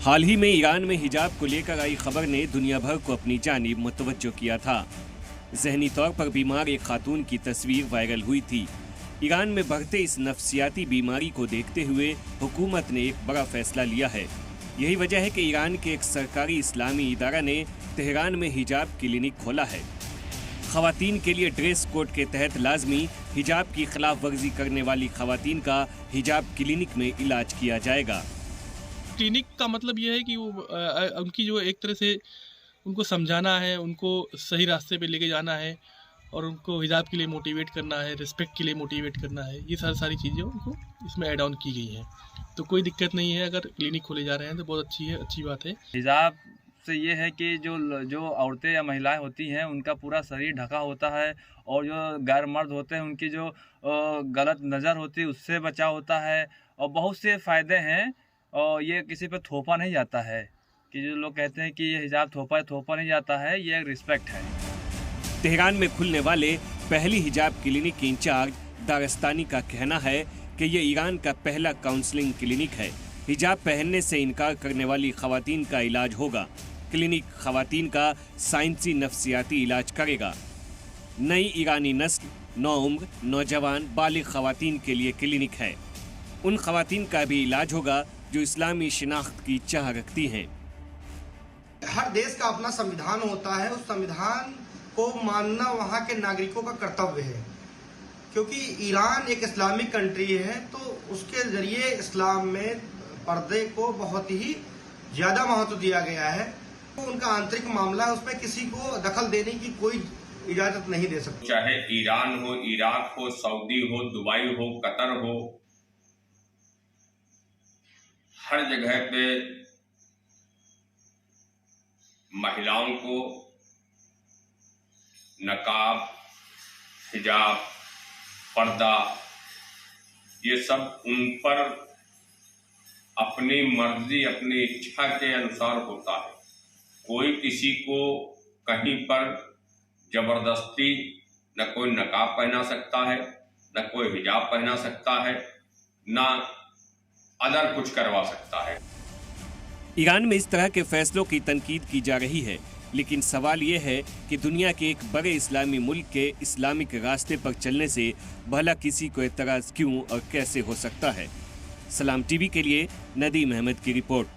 हाल ही में ईरान में हिजाब को लेकर आई खबर ने दुनिया भर को अपनी जानिब मुतवज्जो किया था। ज़हनी तौर पर बीमार एक खातून की तस्वीर वायरल हुई थी। ईरान में बढ़ते इस नफ्सियाती बीमारी को देखते हुए हुकूमत ने एक बड़ा फैसला लिया है। यही वजह है कि ईरान के एक सरकारी इस्लामी इदारा ने तेहरान में हिजाब क्लिनिक खोला है। खवातीन के लिए ड्रेस कोड के तहत लाजमी हिजाब की खिलाफ वर्जी करने वाली खवातीन का हिजाब क्लिनिक में इलाज किया जाएगा। क्लिनिक का मतलब यह है कि वो उनकी जो एक तरह से उनको समझाना है, उनको सही रास्ते पे लेके जाना है और उनको हिजाब के लिए मोटिवेट करना है, रिस्पेक्ट के लिए मोटिवेट करना है। ये सारी चीज़ें उनको इसमें ऐड ऑन की गई हैं। तो कोई दिक्कत नहीं है, अगर क्लिनिक खोले जा रहे हैं तो बहुत अच्छी बात है। हिजाब से ये है कि जो औरतें या महिलाएं होती हैं उनका पूरा शरीर ढका होता है और जो गैर मर्द होते हैं उनकी जो गलत नज़र होती है उससे बचाव होता है और बहुत से फ़ायदे हैं। और ये किसी पे थोपा नहीं जाता है कि जो लोग कहते हैं कि ये हिजाब थोपा नहीं जाता है, ये एक रिस्पेक्ट है। तेहरान में खुलने वाले पहली हिजाब क्लिनिक के इंचार्ज दारस्तानी का कहना है कि ये ईरान का पहला काउंसलिंग क्लिनिक है। हिजाब पहनने से इनकार करने वाली खवातीन का इलाज होगा। क्लिनिक खवातीन का साइंसी नफ्सियाती इलाज करेगा। नई ईरानी नस्ल, नौउम्र, नौजवान, बालिग खवातीन के लिए क्लिनिक है। उन खवातीन का भी इलाज होगा जो इस्लामी शिनाख्त की चाह रखती हैं। हर देश का अपना संविधान होता है, उस संविधान को मानना वहाँ के नागरिकों का कर्तव्य है। क्योंकि ईरान एक इस्लामिक कंट्री है तो उसके जरिए इस्लाम में पर्दे को बहुत ही ज़्यादा महत्व दिया गया है। तो उनका आंतरिक मामला है, उसमें किसी को दखल देने की कोई इजाज़त नहीं दे सकती। चाहे ईरान हो, इराक हो, सऊदी हो, दुबई हो, कतर हो, हर जगह पे महिलाओं को नकाब, हिजाब, पर्दा ये सब उन पर अपनी मर्जी, अपनी इच्छा के अनुसार होता है। कोई किसी को कहीं पर जबरदस्ती न कोई नकाब पहना सकता है, न कोई हिजाब पहना सकता है, न अदर कुछ करवा सकता है। ईरान में इस तरह के फैसलों की तनकीद की जा रही है, लेकिन सवाल ये है कि दुनिया के एक बड़े इस्लामी मुल्क के इस्लामिक रास्ते पर चलने से भला किसी को एतराज़ क्यों और कैसे हो सकता है। सलाम टीवी के लिए नदीम अहमद की रिपोर्ट।